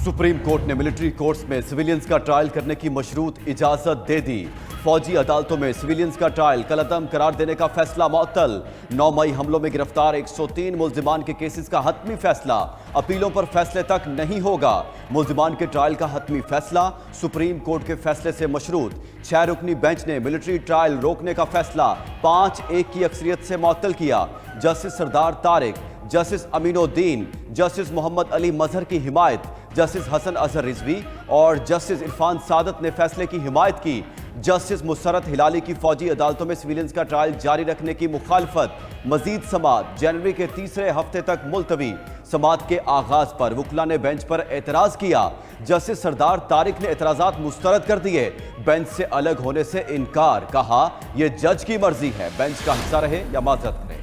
Supreme court ने military courts में civilians का ट्रायल करने की मशरूत इजाजत दे दी। फौजी अदालतों में सिविलियंस का ट्रायल कलअदम करार देने का फैसला मुअत्तल। 9 मई हमलों में गिरफ्तार 103 मुल्जिमान के केसेस का हतमी फैसला अपीलों पर फैसले तक नहीं होगा। मुल्जिमान के ट्रायल का हतमी फैसला सुप्रीम कोर्ट के फैसले से मशरूत। 6 रुकनी बेंच ने मिलिट्री ट्रायल रोकने का फैसला 5-1 की अक्सरियत से मुअत्तल किया। जस्टिस सरदार तारिक, जस्टिस अमीनुद्दीन, जस्टिस मोहम्मद अली मजहर की हिमायत, जस्टिस हसन अजहर रिजवी और जस्टिस इरफान सादत ने फैसले की हिमायत की। जस्टिस मुसरत हिलाली की फौजी अदालतों में सिविलियंस का ट्रायल जारी रखने की मुखालफत। मजीद समाअत जनवरी के तीसरे हफ्ते तक मुलतवी। समाअत के आगाज पर वकला ने बेंच पर एतराज किया। जस्टिस सरदार तारिक ने एतराजात मुस्तरद कर दिए। बेंच से अलग होने से इनकार, कहा यह जज की मर्जी है, बेंच का हिस्सा रहे या माजरत करे।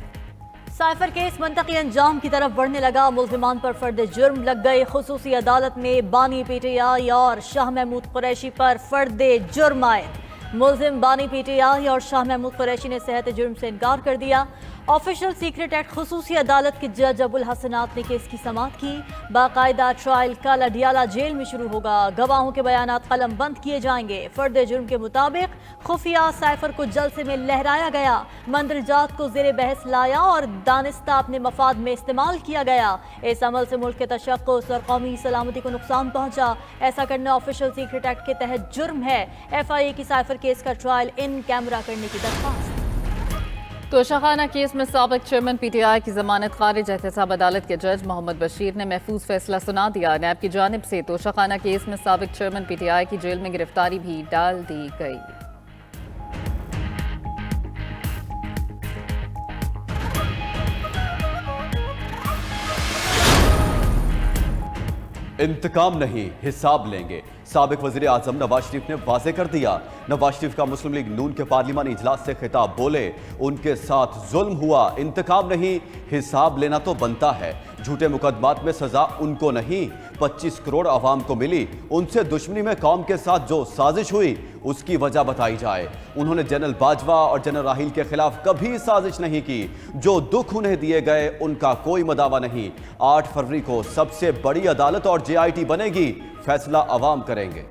साइफर केस मंतकी अंजाम की तरफ बढ़ने लगा। मुल्जिमान पर फर्द जुर्म लग गए। खुसूसी अदालत में बानी पीटीआई और शाह महमूद कुरैशी पर फर्द जुर्म आए। मुल्जिम बानी पीटीआई और शाह महमूद कुरैशी ने सेहत जुर्म से इनकार कर दिया। ऑफिशियल सीक्रेट एक्ट खुसूसी अदालत के जज अबुल हसनात ने केस की समाअत की। बाकायदा ट्रायल कल अडियाला जेल में शुरू होगा। गवाहों के बयानात कलम बंद किए जाएंगे। फर्द जुर्म के मुताबिक खुफिया साइफर को जलसे में लहराया गया, मंदरजात को जेर बहस लाया और दानिस्ता अपने मफाद में इस्तेमाल किया गया। इस अमल से मुल्क के तशक्कुस और कौमी सलामती को नुकसान पहुंचा। ऐसा करना ऑफिशियल सीक्रेट एक्ट के तहत जुर्म है। FIA की साइफर केस का ट्रायल इन कैमरा करने की दरख्वास्त। तोशाखाना केस में साबिक चेयरमैन PTI की जमानत खारिज। एहतसाब अदालत के जज मोहम्मद बशीर ने महफूज फैसला सुना दिया। नैब की जानिब से तोशाखाना केस में साबिक चेयरमैन PTI की जेल में गिरफ्तारी भी डाल दी गई। इंतकाम नहीं, हिसाब लेंगे, साबिक वज़ीर आज़म नवाज शरीफ ने वाज़ेह कर दिया। नवाज शरीफ का मुस्लिम लीग नून के पार्लिमानी इजलास से खिताब, बोले उनके साथ जुल्म हुआ, इंतकाम नहीं, हिसाब लेना तो बनता है। झूठे मुकदमात में सजा उनको नहीं, 25 करोड़ आवाम को मिली। उनसे दुश्मनी में कौम के साथ जो साजिश हुई उसकी वजह बताई जाए। उन्होंने जनरल बाजवा और जनरल राहील के खिलाफ कभी साजिश नहीं की। जो दुख उन्हें दिए गए उनका कोई मदावा नहीं। 8 फरवरी को सबसे बड़ी अदालत और JIT बनेगी, फैसला अवाम करेंगे।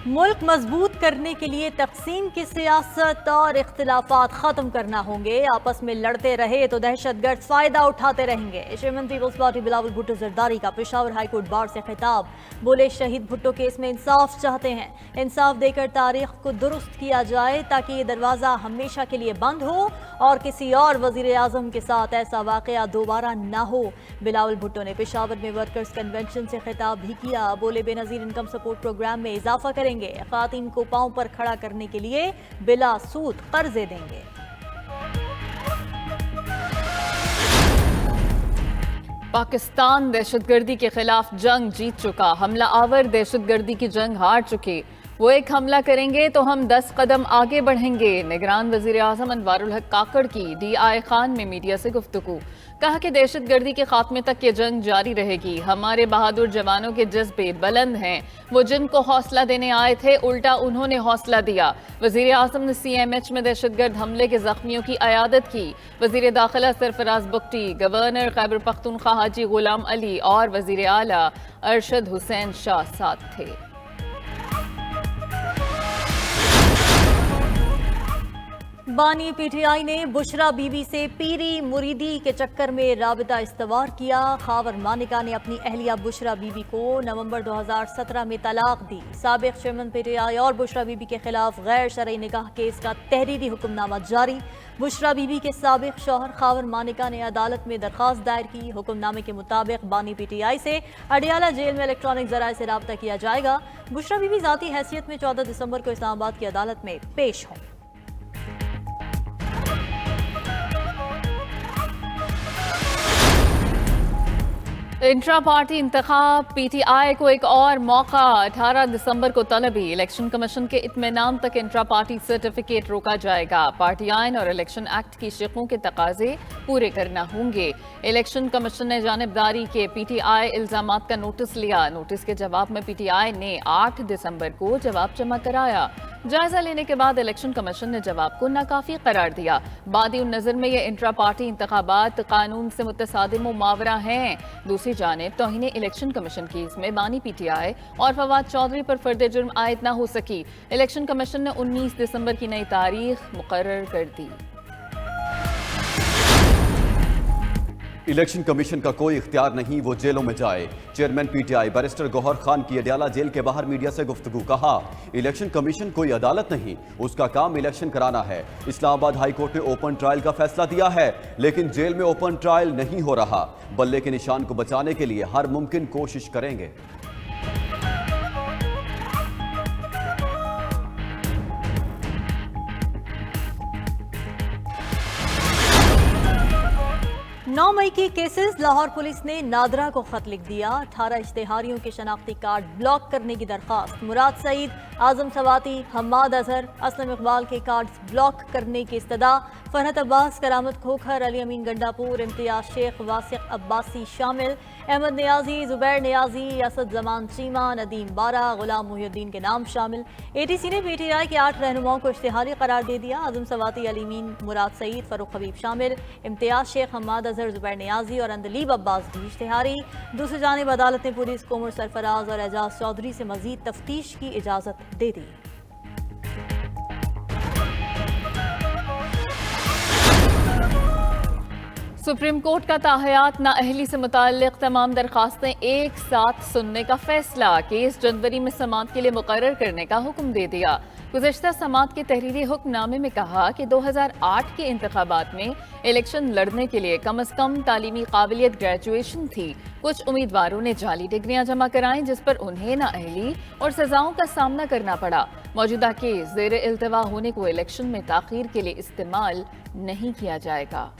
मुल्क मजबूत करने के लिए तकसीम की सियासत और इख्तिलाफात खत्म करना होंगे। आपस में लड़ते रहे तो दहशतगर्द फायदा उठाते रहेंगे। चेयरमैन पीपल्स पार्टी बिलावल भुट्टो जरदारी का पेशावर हाई कोर्ट बार से खिताब, बोले शहीद भुट्टो केस में इंसाफ चाहते हैं। इंसाफ देकर तारीख को दुरुस्त किया जाए ताकि ये दरवाज़ा हमेशा के लिए बंद हो और किसी और वजीर आजम के साथ ऐसा वाकया दोबारा ना हो। बिलावल भुट्टो ने पेशावर में वर्कर्स कन्वेंशन से खिताब भी किया। बोले बेनजीर इनकम सपोर्ट प्रोग्राम में इजाफा करेंगे। ख़वातीन को पांव पर खड़ा करने के लिए बिला सूद कर्जे देंगे। पाकिस्तान दहशतगर्दी के खिलाफ जंग जीत चुका। हमला आवर दहशतगर्दी की जंग हार चुके। वो एक हमला करेंगे तो हम 10 कदम आगे बढ़ेंगे। निगरान वजीर आज़म अनवारुल हक काकड़ की DI खान में मीडिया से गुफ्तगू, कहा कि दहशतगर्दी के खात्मे तक ये जंग जारी रहेगी। हमारे बहादुर जवानों के जज्बे बुलंद हैं। वो जिनको हौसला देने आए थे उल्टा उन्होंने हौसला दिया। वजीर आज़म ने CMH में दहशतगर्द हमले के जख्मियों की अयादत की। वजीर दाखिला सरफराज बुगटी, गवर्नर खैबर पख्तूनख्वा हाजी गुलाम अली और वजीर आला अरशद हुसैन शाह साथ थे। बानी PTI ने बुशरा बीबी से पीरी मुरीदी के चक्कर में राबिता इस्तवार किया। खावर मानिका ने अपनी अहलिया बुशरा बीबी को नवंबर 2017 में तलाक दी। साबिक चेयरमैन PTI और बुशरा बीबी के खिलाफ गैर शरई निकाह केस का तहरीरी हुक्मनामा जारी। बुशरा बीबी के साबिक शौहर खावर मानिका ने अदालत में दरख्वास्त दायर की। हुक्मनामे के मुताबिक बानी PTI से अडियाला जेल में इलेक्ट्रॉनिक जराये से राब्ता किया जाएगा। बुशरा बीबी जाती हैसियत में 14 दिसंबर को इस्लामाबाद की अदालत में पेश हों। इंट्रा पार्टी इंतखाब, PTI को एक और मौका। 18 दिसंबर को तलबी। इलेक्शन कमीशन के इत्मीनान तक इंट्रा पार्टी सर्टिफिकेट रोका जाएगा। पार्टी आइन और इलेक्शन एक्ट की शिकों के तकाजे पूरे करना होंगे। इलेक्शन कमीशन ने जानिबदारी के PTI इल्जामात का नोटिस लिया। नोटिस के जवाब में PTI ने 8 दिसंबर को जवाब जमा कराया। जायजा लेने के बाद इलेक्शन कमीशन ने जवाब को नाकाफी करार दिया। बादी उन नजर में ये इंट्रा पार्टी इंतखाबात कानून से मुतसादिम व मावरा हैं। दूसरी जानिब तौहीन इलेक्शन कमीशन की इसमें बानी PTI और फवाद चौधरी पर फर्द जुर्म आयद न हो सकी। इलेक्शन कमीशन ने 19 दिसंबर की नई तारीख मुकर्रर कर दी। इलेक्शन कमीशन का कोई इख्तियार नहीं, वो जेलों में जाए। Chairman PTI barrister Gohar Khan की अडयाला जेल के बाहर मीडिया से गुफ्तगू। कहा, इलेक्शन कमीशन कोई अदालत नहीं, उसका काम इलेक्शन कराना है। इस्लामाबाद हाई कोर्ट ने ओपन ट्रायल का फैसला दिया है, लेकिन जेल में ओपन ट्रायल नहीं हो रहा। बल्ले के निशान को बचाने के लिए हर मुमकिन कोशिश करेंगे। नौ मई की केसेस। लाहौर पुलिस ने नादरा को खत लिख दिया। 18 इश्तेहारियों के शनाख्ती कार्ड ब्लॉक करने की दरख्वास्त। मुराद सईद, आजम सवाती, हम्माद अजहर, असलम इकबाल के कार्ड ब्लॉक करने की इस्तदा। फरहत अब्बास, करामत खोखर, अली अमीन गंडापुर, इम्तियाज शेख, वासिक अब्बासी शामिल। अहमद नियाजी, जुबैर नियाजी, असद जमान चीमा, नदीम बारा, गुलाम मुहिउद्दीन के नाम शामिल। ATC ने PTI के 8 रहनुमाओं को इश्तेहारी करार दे दिया। आजम सवाती, अली अमीन, मुराद सईद, फरूख हबीब शामिल। इम्तियाज शेख, हम्माद अजहर, जुबैर नियाजी और अंदलीब अब्बास भी इश्तेहारी। दूसरी जानिब अदालत ने पुलिस को उमर सरफराज और एजाज चौधरी से मजीद तफ्तीश की इजाजत दे दी। सुप्रीम कोर्ट का ताहयात नाअहली से मुताल्लिक तमाम दरखास्तें एक साथ सुनने का फैसला। केस जनवरी में समाअत के लिए मुकर्रर करने का हुक्म दे दिया। गुज़श्ता समाअत के तहरीरी हुक्मनामे में कहा कि 2008 के इंतखाबात में इलेक्शन लड़ने के लिए कम अज़ कम तालीमी काबिलियत ग्रेजुएशन थी। कुछ उम्मीदवारों ने जाली डिग्रियां जमा कराईं, जिस पर उन्हें नाअहली और सजाओं का सामना करना पड़ा। मौजूदा केस ज़ेर इल्तवा होने को इलेक्शन में ताख़ीर के लिए इस्तेमाल नहीं किया जाएगा।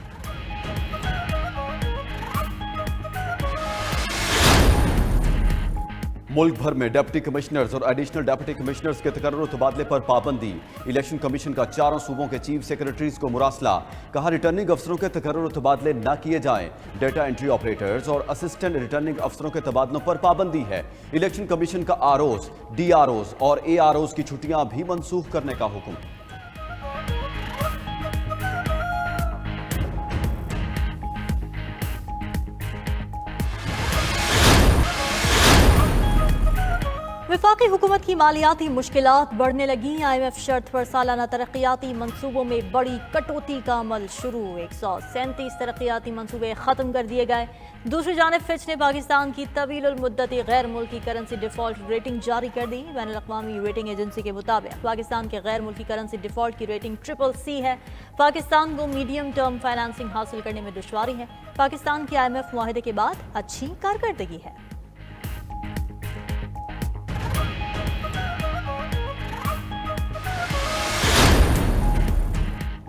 मुल्क भर में डिप्टी कमिश्नर्स और एडिशनल डिप्टी कमिश्नर्स के तकर्रुर तबादले पर पाबंदी। इलेक्शन कमीशन का 4 सूबों के चीफ सेक्रेटरीज को मुरासला। कहा, रिटर्निंग अफसरों के तकर्रुर तबादले न किए जाएं। डेटा एंट्री ऑपरेटर्स और असिस्टेंट रिटर्निंग अफसरों के तबादलों पर पाबंदी है। इलेक्शन कमीशन का ROs, DROs और AROs की छुट्टियां भी मनसूख करने का हुक्म। वफाकी हुकूमत की मालियाती मुश्किलात बढ़ने लगी। IMF शर्त पर सालाना तरक्याती मंसूबों में बड़ी कटौती का अमल शुरू। 137 तरक्याती मंसूबे खत्म कर दिए गए। दूसरी जानिब फिच ने पाकिस्तान की तवील मुद्दती गैर मुल्की करेंसी डिफॉल्ट रेटिंग जारी कर दी। बैनुल अक़वामी रेटिंग एजेंसी के मुताबिक पाकिस्तान के गैर मुल्की करेंसी डिफॉल्ट की रेटिंग CCC है। पाकिस्तान को मीडियम टर्म फाइनेंसिंग हासिल करने में दुश्वारी है। पाकिस्तान की IMF मुआहदे के बाद अच्छी कारकर्दगी है।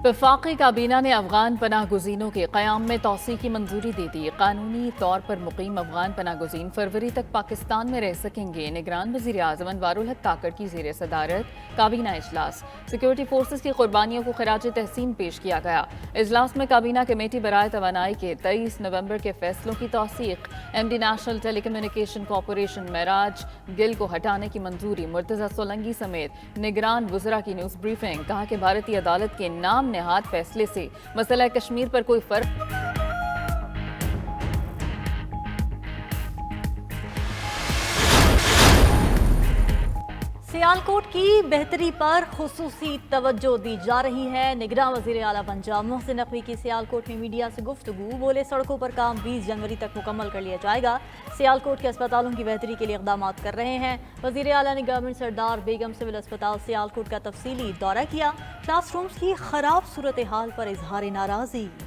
वफाकी काबीना ने अफगान पनाह गुज़ीनों के क़याम में तोसी की मंजूरी दे दी। कानूनी तौर पर मुकीम अफगान पनाह गुज़ीन फरवरी तक पाकिस्तान में रह सकेंगे। निगरान वज़ीर आज़म अनवारुल हक काकड़ की ज़ेर सदारत काबीना इजलास। सिक्योरिटी फोर्सेस की कुर्बानियों को खराज तहसीन पेश किया गया। इजलास में काबीना कमेटी बराए तवानाई के 23 नवंबर के फैसलों की तौसीक। MD national telecommunication corporation Meraj Gill को हटाने की मंजूरी। मुर्तज़ा सोलंकी समेत निगरान वज़रा की न्यूज़ ब्रीफिंग। कहा कि भारतीय अदालत के नाम नेहाद फैसले से मसला कश्मीर पर कोई फर्क सियालकोट की बेहतरी पर खुसूसी तवज्जो दी जा रही है। निगरान वज़ीर आला पंजाब मोहसिन नकवी की सियालकोट में मीडिया से गुफ्तगू। बोले, सड़कों पर काम 20 जनवरी तक मुकम्मल कर लिया जाएगा। सियालकोट के अस्पतालों की बेहतरी के लिए इक़दाम कर रहे हैं। वज़ीर आला ने गवर्नमेंट सरदार बेगम सिविल अस्पताल सियालकोट का तफसीली दौरा किया। क्लासरूम्स की खराब सूरत हाल पर इजहार नाराज़गी।